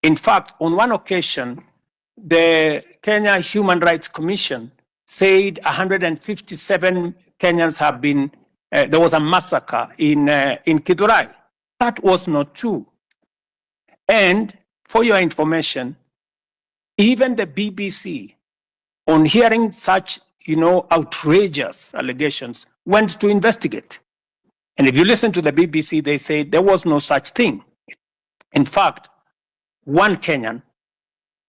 In fact, on one occasion, the Kenya Human Rights Commission said 157 Kenyans have been, there was a massacre in Githurai. That was not true. And for your information, even the BBC, on hearing such, outrageous allegations, went to investigate. And if you listen to the BBC, they say there was no such thing. In fact, one Kenyan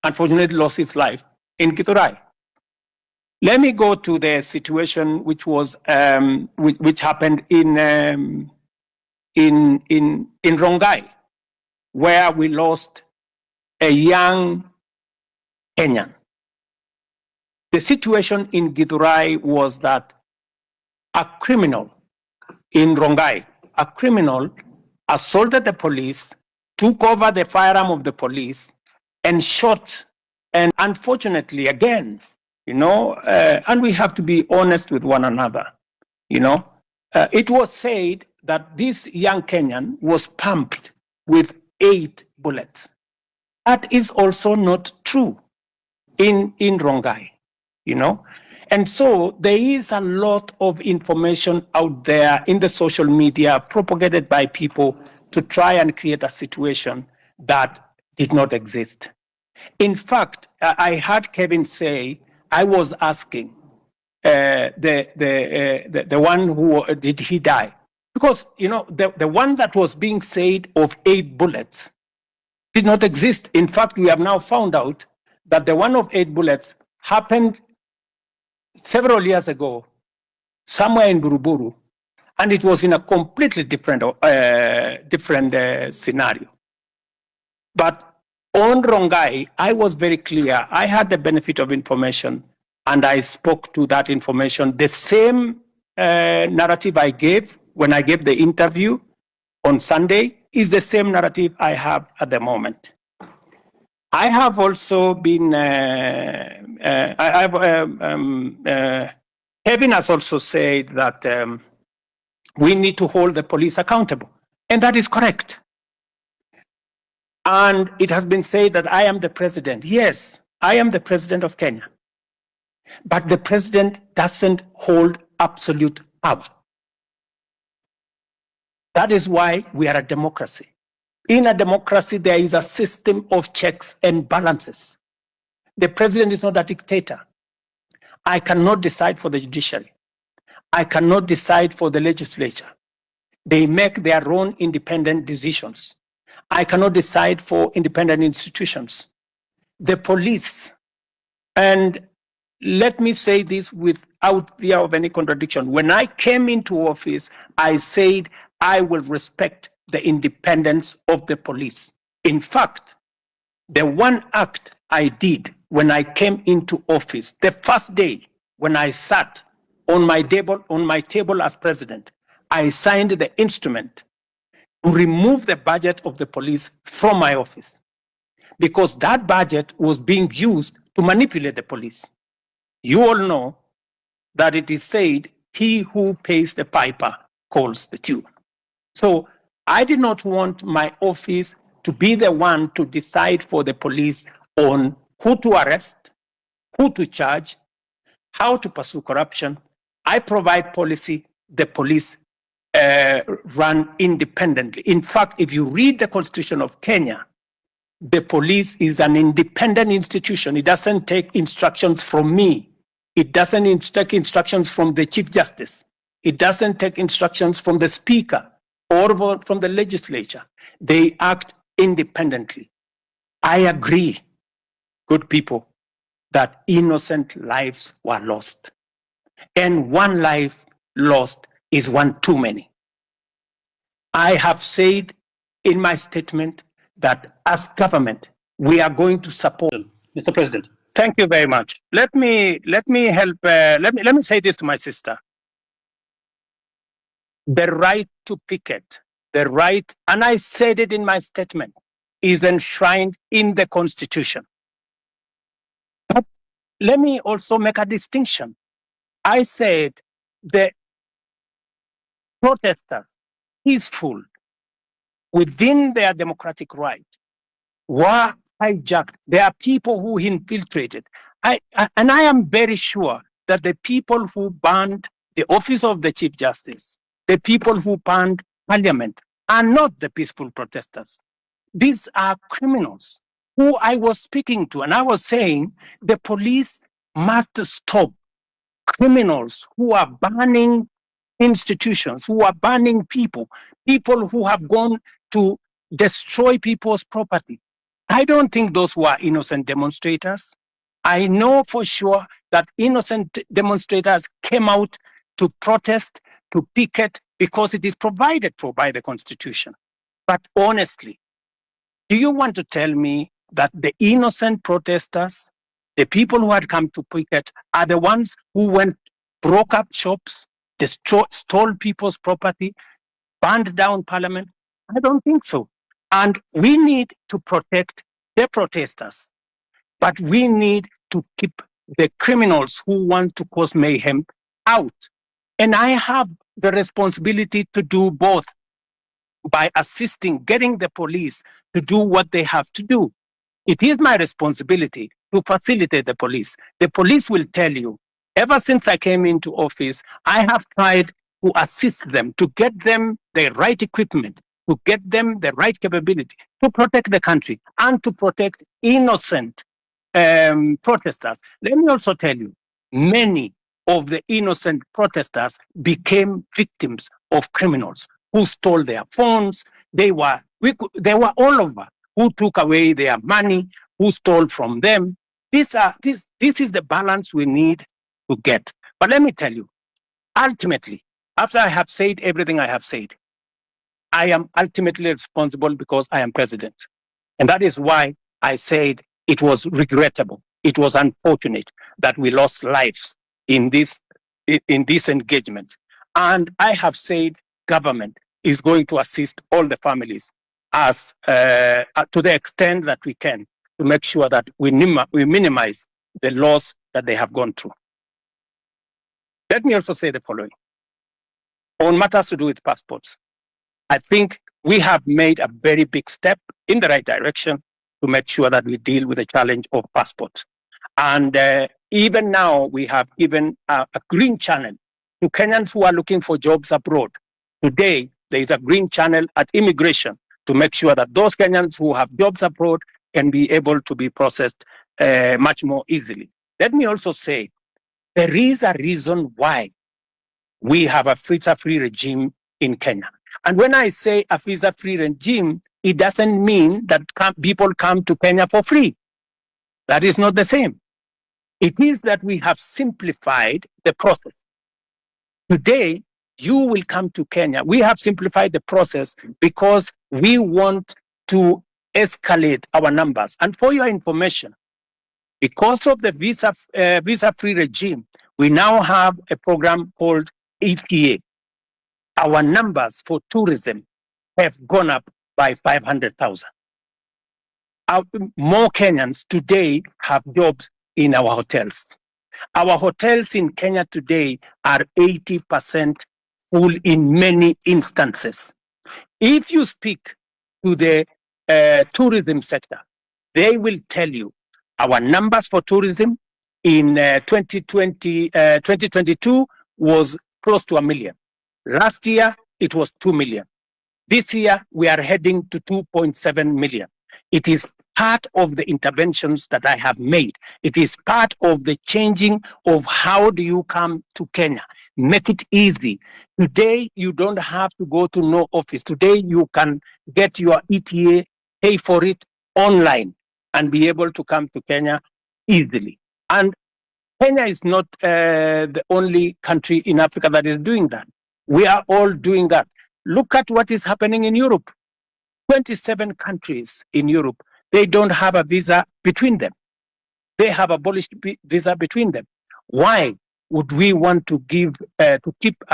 unfortunately lost his life in Githurai. Let me go to the situation which was which happened in Rongai, where we lost a young Kenyan. The situation in Githurai was that a criminal in Rongai, a criminal assaulted the police, took over the firearm of the police, and shot. And unfortunately, again, and we have to be honest with one another, it was said that this young Kenyan was pumped with 8 bullets. That is also not true in Rongai, And so there is a lot of information out there in the social media propagated by people to try and create a situation that did not exist. In fact, I heard Kevin say, I was asking the one who, did he die? Because, the one that was being said of 8 bullets did not exist. In fact, we have now found out that the one of 8 bullets happened several years ago, somewhere in Buruburu, and it was in a completely different scenario. But on Rongai, I was very clear. I had the benefit of information, and I spoke to that information. The same narrative I gave when I gave the interview on Sunday is the same narrative I have at the moment. I have also been, Kevin has also said that we need to hold the police accountable, and that is correct. And it has been said that I am the president. Yes, I am the president of Kenya. But the president doesn't hold absolute power. That is why we are a democracy. In a democracy, there is a system of checks and balances. The president is not a dictator. I cannot decide for the judiciary. I cannot decide for the legislature. They make their own independent decisions. I cannot decide for independent institutions. The police, and let me say this without fear of any contradiction. When I came into office, I said I will respect the independence of the police. In fact, the one act I did when I came into office, the first day when I sat on my table as president, I signed the instrument to remove the budget of the police from my office, because that budget was being used to manipulate the police. You all know that it is said, he who pays the piper calls the tune. So I did not want my office to be the one to decide for the police on who to arrest, who to charge, how to pursue corruption. I provide policy, the police run independently. In fact, if you read the Constitution of Kenya, the police is an independent institution. It doesn't take instructions from me. It doesn't take instructions from the Chief Justice. It doesn't take instructions from the Speaker or from the legislature. They act independently. I agree, good people, that innocent lives were lost. And one life lost is one too many. I have said in my statement that as government, we are going to support. Mr. President. Thank you very much. Let me say this to my sister. The right to picket, the right, and I said it in my statement, is enshrined in the Constitution. But let me also make a distinction. I said the protesters, peaceful, within their democratic right, were hijacked. There are people who infiltrated. And I am very sure that the people who banned the office of the Chief Justice, the people who banned Parliament, are not the peaceful protesters. These are criminals who I was speaking to, and I was saying the police must stop criminals who are banning institutions, who are banning people who have gone to destroy people's property. I don't think those were innocent demonstrators. I know for sure that innocent demonstrators came out to protest, to picket, because it is provided for by the Constitution. But honestly, do you want to tell me that the innocent protesters, the people who had come to picket, are the ones who went, broke up shops, stole people's property, burned down Parliament? I don't think so. And we need to protect the protesters, but we need to keep the criminals who want to cause mayhem out. And I have the responsibility to do both by assisting, getting the police to do what they have to do. It is my responsibility to facilitate the police. The police will tell you, ever since I came into office, I have tried to assist them, to get them the right equipment, to get them the right capability to protect the country and to protect innocent protesters. Let me also tell you, many of the innocent protesters became victims of criminals who stole their phones. They were all over, who took away their money, who stole from them. This is the balance we need to get. But let me tell you, ultimately, after I have said everything I have said, I am ultimately responsible because I am president. And that is why I said it was regrettable. It was unfortunate that we lost lives in this engagement. And I have said government is going to assist all the families as to the extent that we can to make sure that we minimize the loss that they have gone through. Let me also say the following. On matters to do with passports, I think we have made a very big step in the right direction to make sure that we deal with the challenge of passports. And even now, we have given a green channel to Kenyans who are looking for jobs abroad. Today, there is a green channel at immigration to make sure that those Kenyans who have jobs abroad can be able to be processed much more easily. Let me also say, there is a reason why we have a visa-free regime in Kenya. And when I say a visa-free regime, it doesn't mean that people come to Kenya for free. That is not the same. It is that we have simplified the process. Today, you will come to Kenya. We have simplified the process because we want to escalate our numbers. And for your information, because of the visa-free regime, we now have a program called ETA. Our numbers for tourism have gone up by 500,000. More Kenyans today have jobs in our hotels. Our hotels in Kenya today are 80% full in many instances. If you speak to the tourism sector, they will tell you our numbers for tourism in 2022 was close to 1 million. Last year, it was 2 million. This year, we are heading to 2.7 million. It is part of the interventions that I have made. It is part of the changing of how do you come to Kenya. Make it easy. Today, you don't have to go to no office. Today, you can get your ETA, pay for it online, and be able to come to Kenya easily. And Kenya is not the only country in Africa that is doing that. We are all doing that. Look at what is happening in Europe. 27 countries in Europe, they don't have a visa between them. They have abolished visa between them. Why would we want to keep a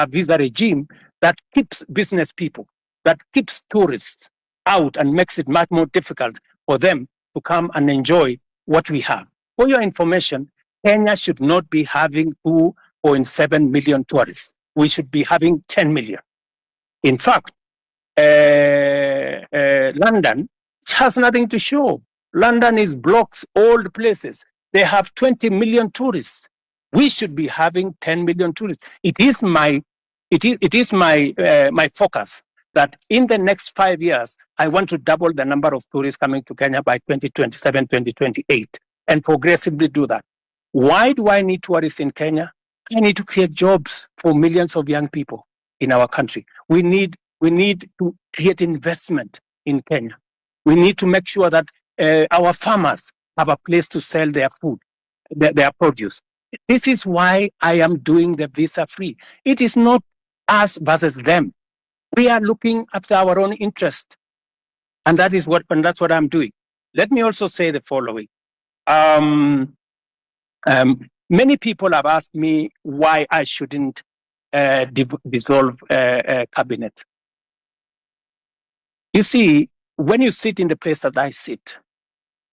visa regime that keeps business people, that keeps tourists out and makes it much more difficult for them to come and enjoy what we have? For your information, Kenya should not be having 2.7 million tourists. We should be having 10 million. In fact, London has nothing to show. London is blocks, old places. They have 20 million tourists. We should be having 10 million tourists. It is my focus that in the next 5 years, I want to double the number of tourists coming to Kenya by 2027, 2028, and progressively do that. Why do I need tourists in Kenya? I need to create jobs for millions of young people in our country. We need to create investment in Kenya. We need to make sure that our farmers have a place to sell their food, their produce. This is why I am doing the visa free. It is not us versus them. We are looking after our own interest, and that's what I'm doing. Let me also say the following. Many people have asked me why I shouldn't dissolve cabinet. You see, when you sit in the place that I sit,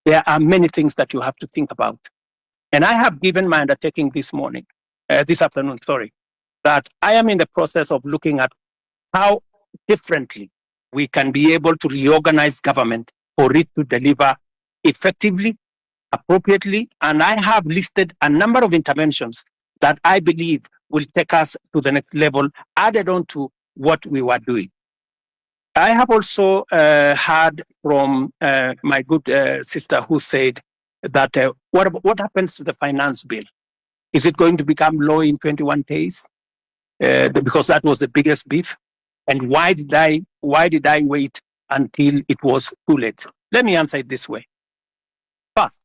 there are many things that you have to think about. And I have given my undertaking this afternoon, that I am in the process of looking at how differently we can be able to reorganize government for it to deliver effectively, appropriately. And I have listed a number of interventions that I believe will take us to the next level, added on to what we were doing. I have also heard from my good sister who said that what happens to the finance bill? Is it going to become law in 21 days? Because that was the biggest beef. And why did I wait until it was too late? Let me answer it this way. First,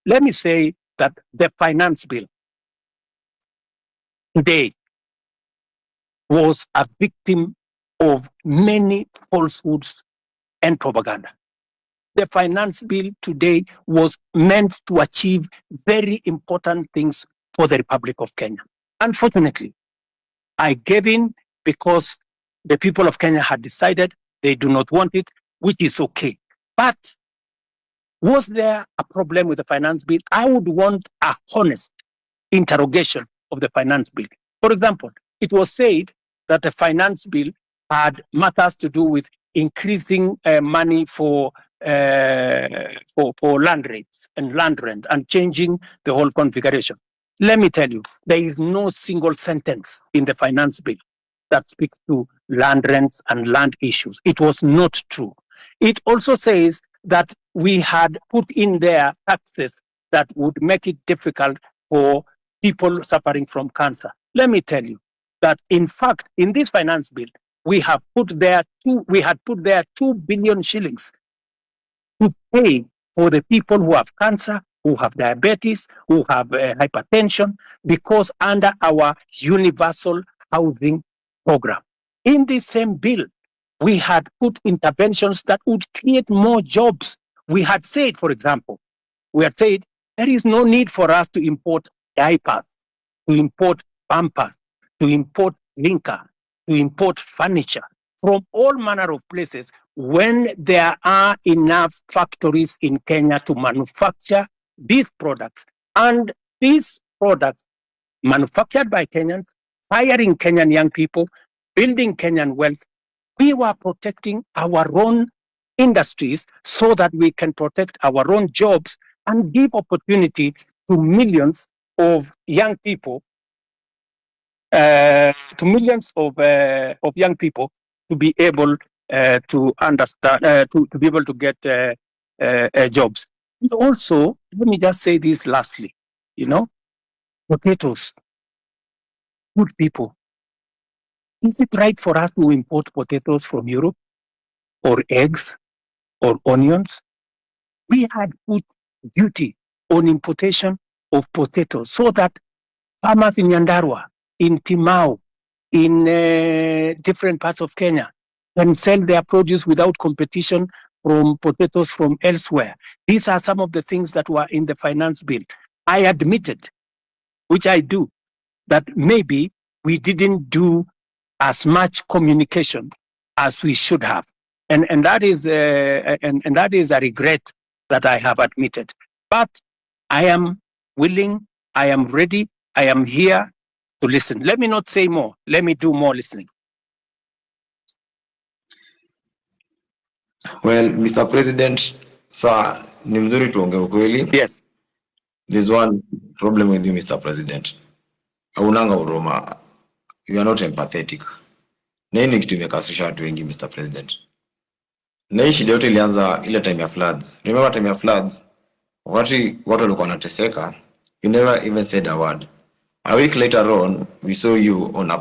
let me say that the finance bill today was a victim of many falsehoods and propaganda. The finance bill today was meant to achieve very important things for the Republic of Kenya. Unfortunately, I gave in because the people of Kenya had decided they do not want it, which is okay. But was there a problem with the finance bill? I would want a honest interrogation of the finance bill. For example, it was said that the finance bill had matters to do with increasing money for land rates and land rent and changing the whole configuration. Let me tell you, there is no single sentence in the finance bill that speaks to land rents and land issues. It was not true. It also says that we had put in there taxes that would make it difficult for people suffering from cancer. Let me tell you that, in fact, in this finance bill, we had put there 2 billion shillings to pay for the people who have cancer, who have diabetes, who have hypertension, because under our universal housing program. In this same bill, we had put interventions that would create more jobs. We had said, for example, there is no need for us to import diapers, to import pampers, to import liquor, to import furniture from all manner of places when there are enough factories in Kenya to manufacture these products. And these products manufactured by Kenyans, hiring Kenyan young people, building Kenyan wealth, we were protecting our own industries so that we can protect our own jobs and give opportunity to millions of young people, young people to be able to understand, to be able to get jobs. And also, let me just say this lastly, potatoes, good people. Is it right for us to import potatoes from Europe, or eggs, or onions? We had put duty on importation of potatoes so that farmers in Nyandarua, in Timau, in different parts of Kenya can sell their produce without competition from potatoes from elsewhere. These are some of the things that were in the finance bill. I admitted, which I do, that maybe we didn't do as much communication as we should have, and that is a regret that I have admitted. But I am willing, I am ready, I am here to listen. Let me not say more. Let me do more listening. Well, Mr. President, Sa ni mzuri tuongee ukweli. Yes. There's one problem with you, Mr. President. Haunanga huruma. You are not empathetic. Na hii ni kitu imekasirisha watu wengi, Mr. President. Na hii shida yote ilianza ile time ya floods. Remember time ya floods? Wakati watu walikuwa wanateseka, you never even said a word. A week later on, we saw you on a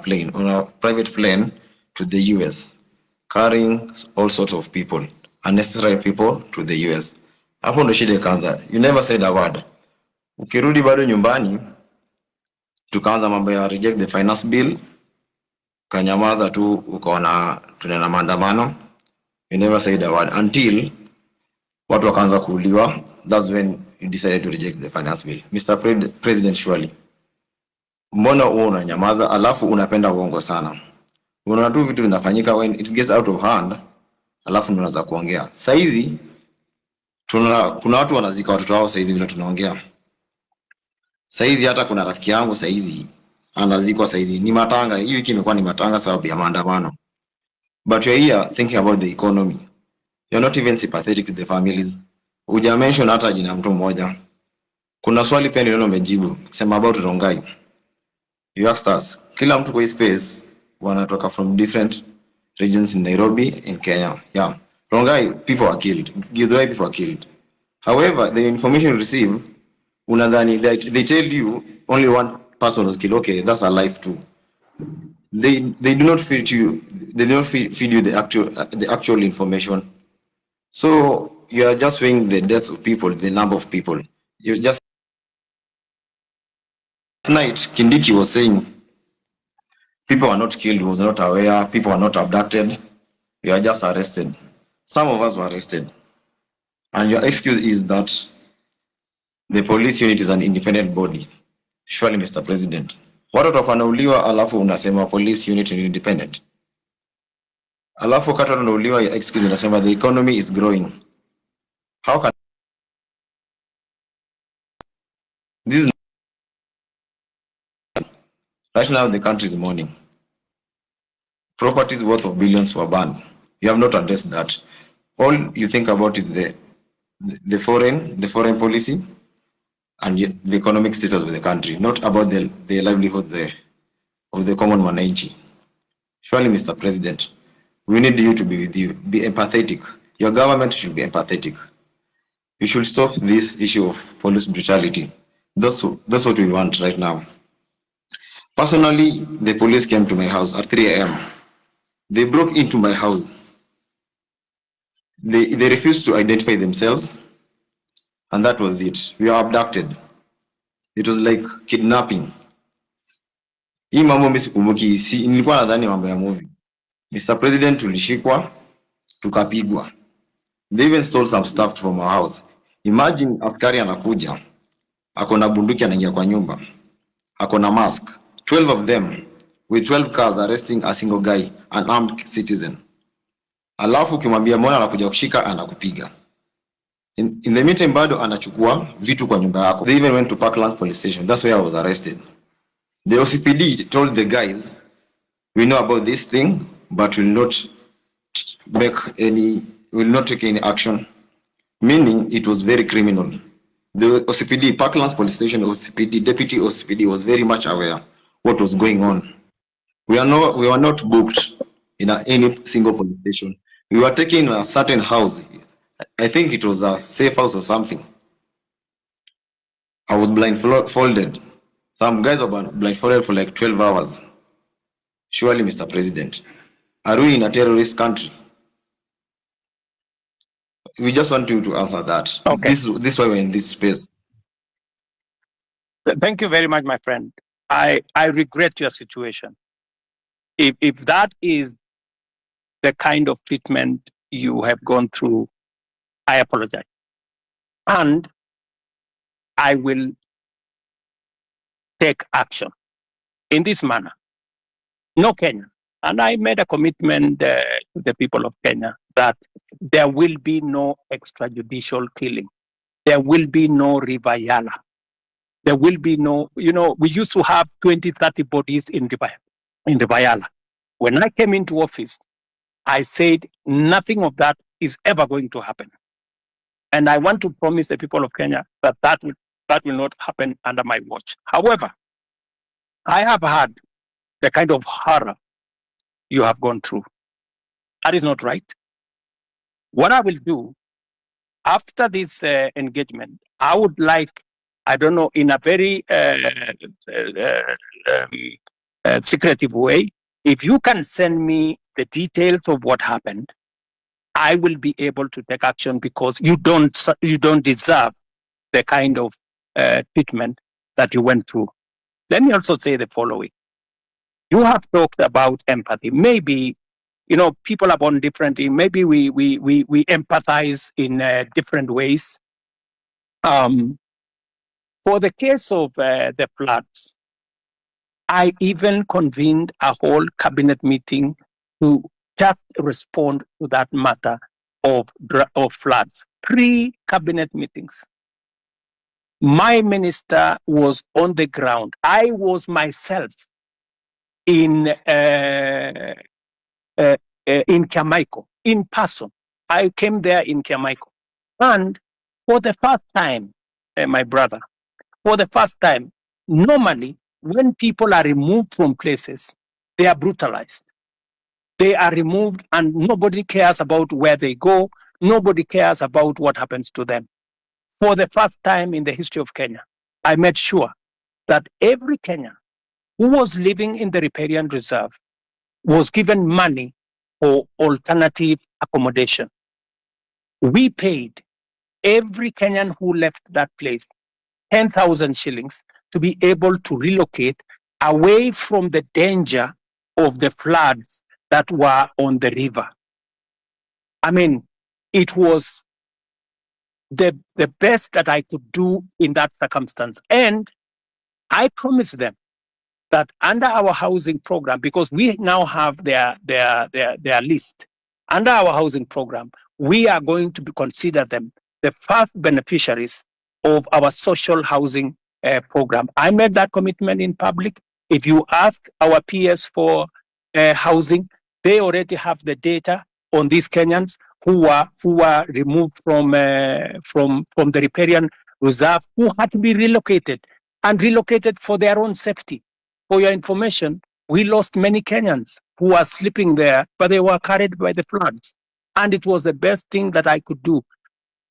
private plane to the US, carrying all sorts of people, unnecessary people to the US. Hapo ndo shida ikaanza. You never said a word. Ukirudi bado nyumbani, tukaanza mambo ya reject the finance bill, kanyamaza tu, ukaona tunaenda maandamano. You never said a word until watu wakaanza kuuliwa. That's when you decided to reject the finance bill. Mr. President, surely mbona wewe unanyamaza alafu unapenda uongo sana? Unaona tu vitu vinafanyika when it gets out of hand, alafu unaanza kuongea. Saizi kuna watu wanazika watoto wao saizi vile tunaongea. Saizi hata kuna rafiki yangu saizi anazikwa saizi. Ni matanga, hii wiki imekuwa ni matanga sababu ya maandamano. But you're here thinking about the economy. You're not even sympathetic to the families. Uja mention hata jina mtu mmoja. Kuna swali pia niliona umejibu sema about Rongai. You asked us, kila mtu kwa space wanatoka from different regions in Nairobi in Kenya. Yeah. Rongai, people are killed. Githurai, people are killed. However, the information you receive, unadhani they tell you only one person was killed. Okay, that's a life too. They do not feed you. They do not feed you the actual information. So you are just weighing the deaths of people, the number of people. You just tonight Kindiki was saying people are not killed, was not aware, people are not abducted, you are just arrested. Some of us were arrested. And your excuse is that the police unit is an independent body. Surely, Mr. President. Watu watakuwa wanauliwa alafu unasema police unit is independent. Alafu wakati wanauliwa your excuse unasema the economy is growing. How can this is right now the country is mourning. Properties worth of billions were banned. You have not addressed that. All you think about is the foreign policy and the economic status of the country, not about the livelihood of the common mananchi. Surely, Mr. President, we need you to be with you. Be empathetic. Your government should be empathetic. You should stop this issue of police brutality. That's what we want right now. Personally, the police came to my house at 3 a.m. They broke into my house. They refused to identify themselves, and that was it. We were abducted. It was like kidnapping. Hii mambo mimi sikumbuki, nilikuwa nadhani mambo ya movie. Mr. President, tulishikwa, tukapigwa. They even stole some stuff from our house. Imagine askari anakuja, ako na bunduki anaingia kwa nyumba, ako na mask, 12 of them with 12 cars arresting a single guy, an armed citizen. Alafu ukimwambia mbona anakuja kushika, anakupiga. In the meantime bado anachukua vitu kwa nyumba yako. They even went to Parkland police station. That's where I was arrested. The OCPD told the guys, we know about this thing, but will not take any action. Meaning it was very criminal. The OCPD, Parkland police station OCPD, deputy OCPD was very much aware what was going on. We were not booked in any single police station. We were taken in a certain house. I think it was a safe house or something. I was blindfolded. Some guys were blindfolded for like 12 hours. Surely, Mr. President, are we in a terrorist country? We just want you to answer that. Okay. This is why we're in this space. Thank you very much, my friend. I regret your situation. If that is the kind of treatment you have gone through, I apologize. And I will take action in this manner. No Kenya. And I made a commitment to the people of Kenya that there will be no extrajudicial killing. There will be no River Yala. There will be no, we used to have 20, 30 bodies in River Yala. When I came into office, I said nothing of that is ever going to happen. And I want to promise the people of Kenya that that will not happen under my watch. However, I have had the kind of horror you have gone through. That is not right. What I will do after this engagement, I would like, I don't know, in a very secretive way, if you can send me the details of what happened, I will be able to take action, because you don't deserve the kind of treatment that you went through. Let me also say the following. You have talked about empathy. Maybe, people are born differently. Maybe we empathize in different ways. For the case of the floods, I even convened a whole cabinet meeting to just respond to that matter of floods. 3 cabinet meetings. My minister was on the ground. I was myself in Kiamaiko, in person. I came there in Kiamaiko. And for the first time, my brother, for the first time, normally when people are removed from places, they are brutalized. They are removed and nobody cares about where they go. Nobody cares about what happens to them. For the first time in the history of Kenya, I made sure that every Kenyan who was living in the riparian reserve was given money for alternative accommodation. We paid every Kenyan who left that place 10,000 shillings to be able to relocate away from the danger of the floods that were on the river. I mean, it was the best that I could do in that circumstance. And I promised them that under our housing program, because we now have their list, under our housing program, we are going to consider them the first beneficiaries of our social housing program. I made that commitment in public. If you ask our peers for housing, they already have the data on these Kenyans who were removed from the riparian reserve, who had to be relocated for their own safety. For your information, we lost many Kenyans who were sleeping there, but they were carried by the floods. And it was the best thing that I could do.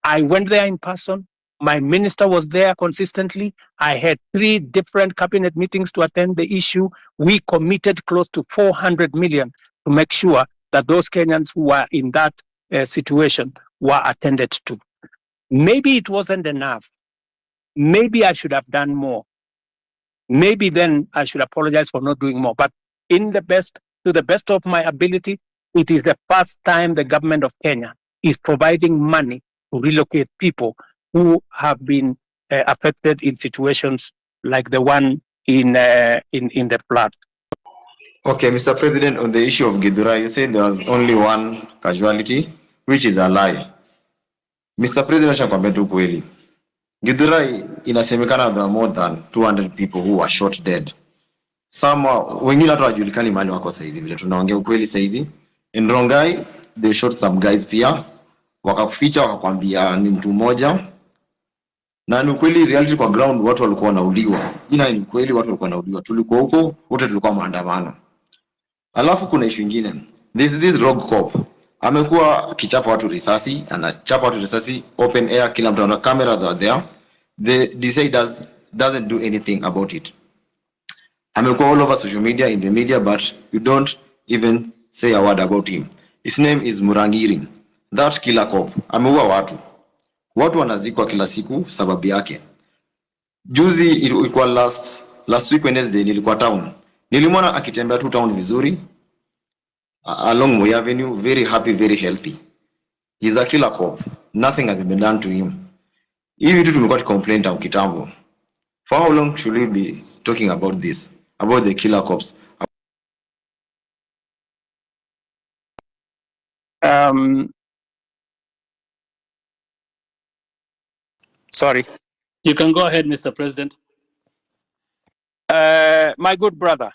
I went there in person. My minister was there consistently. I had 3 different cabinet meetings to attend the issue. We committed close to 400 million to make sure that those Kenyans who were in that situation were attended to. Maybe it wasn't enough. Maybe I should have done more. Maybe then I should apologize for not doing more. But to the best of my ability, it is the first time the government of Kenya is providing money to relocate people who have been affected in situations like the one in the flood. Okay, Mr. President, on the issue of Githurai, you said there was only 1 casualty, which is a lie. Mr. President, nakwambia tu kweli. Githurai inasemekana there are more than 200 people who were shot dead. Some wengine hata wajulikani mahali wako saizi, vile tunaongea ukweli saizi. In Rongai, they shot some guys pia, wakakuficha wakakwambia ni mtu mmoja. Na ni ukweli, reality kwa ground watu walikuwa wanauliwa. Ina ni ukweli watu walikuwa wanauliwa. Tulikuwa huko, wote tulikuwa maandamano. Alafu kuna issue nyingine. This rogue cop amekuwa kichapa watu risasi, anachapa watu risasi open air, kila mtu ana camera there. The DCI doesn't do anything about it. Amekuwa all over social media, in the media, but you don't even say a word about him. His name is Murangiri. That killer cop ameua watu wanazikwa kila siku sababu yake. Juzi ilikuwa last week Wednesday, nilikuwa town. Nilimwona akitembea tu town vizuri along Moi Avenue, very happy, very healthy. He's a killer cop. Nothing has been done to him. Hivi tu tumekuwa complaint au kitambo. For how long should we be talking about this, about the killer cops? Sorry. You can go ahead, Mr. President. My good brother,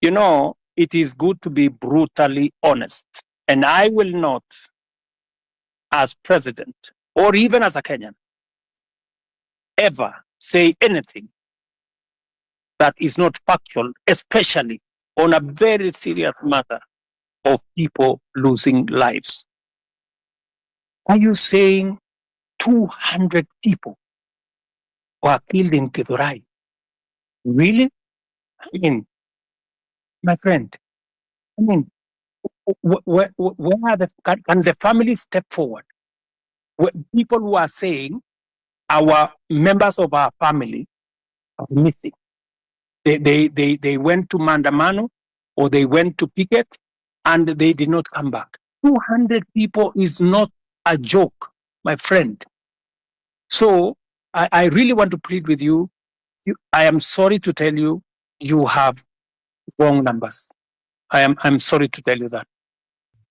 it is good to be brutally honest. And I will not as president, or even as a Kenyan, ever say anything that is not factual, especially on a very serious matter of people losing lives. Are you saying 200 people were killed in Githurai? Really? I mean, my friend, I mean, where are can the family step forward? People who are saying our members of our family are missing. They went to Mandamano or they went to picket and they did not come back. 200 people is not a joke, my friend. So I really want to plead with you. I am sorry to tell you, you have wrong numbers. I'm sorry to tell you that.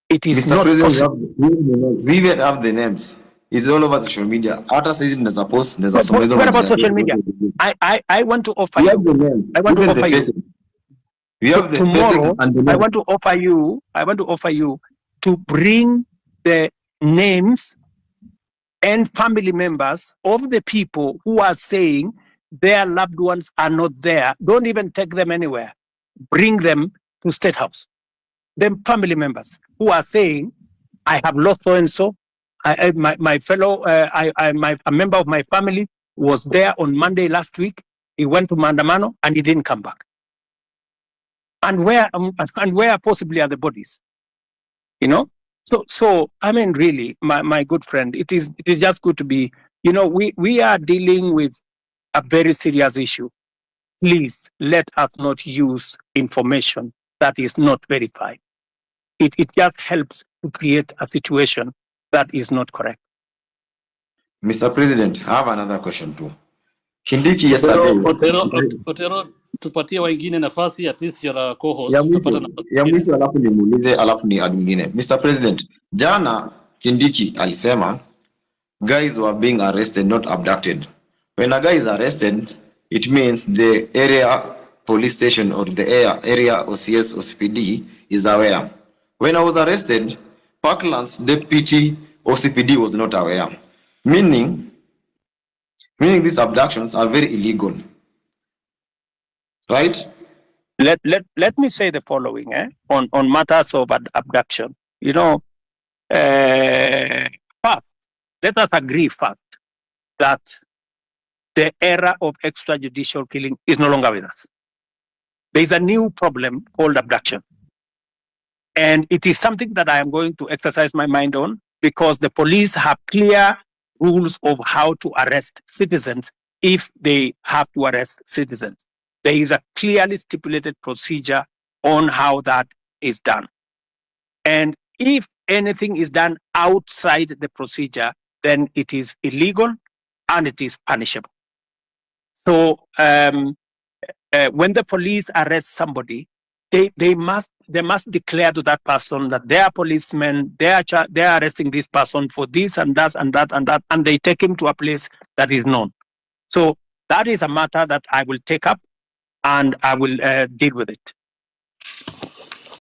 It is Mr. not President, possible. we even have the names. It's all over social media. Hata saizi naweza post, naweza soma hizo What about majina. social media? I want to offer We you. have the names. I want to Even offer the you. faces. We have the Tomorrow, faces and the I names. want to offer you to bring the names and family members of the people who are saying their loved ones are not there. Don't even take them anywhere. Bring them to State House. Them family members who are saying, I have lost so and so. My fellow, a member of my family was there on Monday last week. He went to Mandamano and he didn't come back. And where possibly are the bodies? You know. So I mean, really, my good friend, it is just good to be. You know, we are dealing with a very serious issue. Please let us not use information that is not verified. It just helps to create a situation that is not correct. Mr. President, I have another question too. Kindiki yesterday. Otero, tupatie wengine nafasi, at least you're a co-host. Ya Tutapata nafasi nyingine. mwisho alafu nimuulize alafu ni adu mwingine. Mr. President, jana Kindiki alisema guys were being arrested, not abducted. When a guy is arrested, it means the area police station or the area OCS or CPD is aware. When I was arrested, Parkland's deputy OCPD was not aware. Meaning these abductions are very illegal. Right? Let me say the following on matters of abduction. You know, first, let us agree first that the era of extrajudicial killing is no longer with us. There is a new problem called abduction. And it is something that I am going to exercise my mind on because the police have clear rules of how to arrest citizens if they have to arrest citizens. There is a clearly stipulated procedure on how that is done. And if anything is done outside the procedure, then it is illegal and it is punishable. So when the police arrest somebody, they must declare to that person that they are policemen, they are arresting this person for this and that and that and that, and they take him to a place that is known. So that is a matter that I will take up and I will deal with it.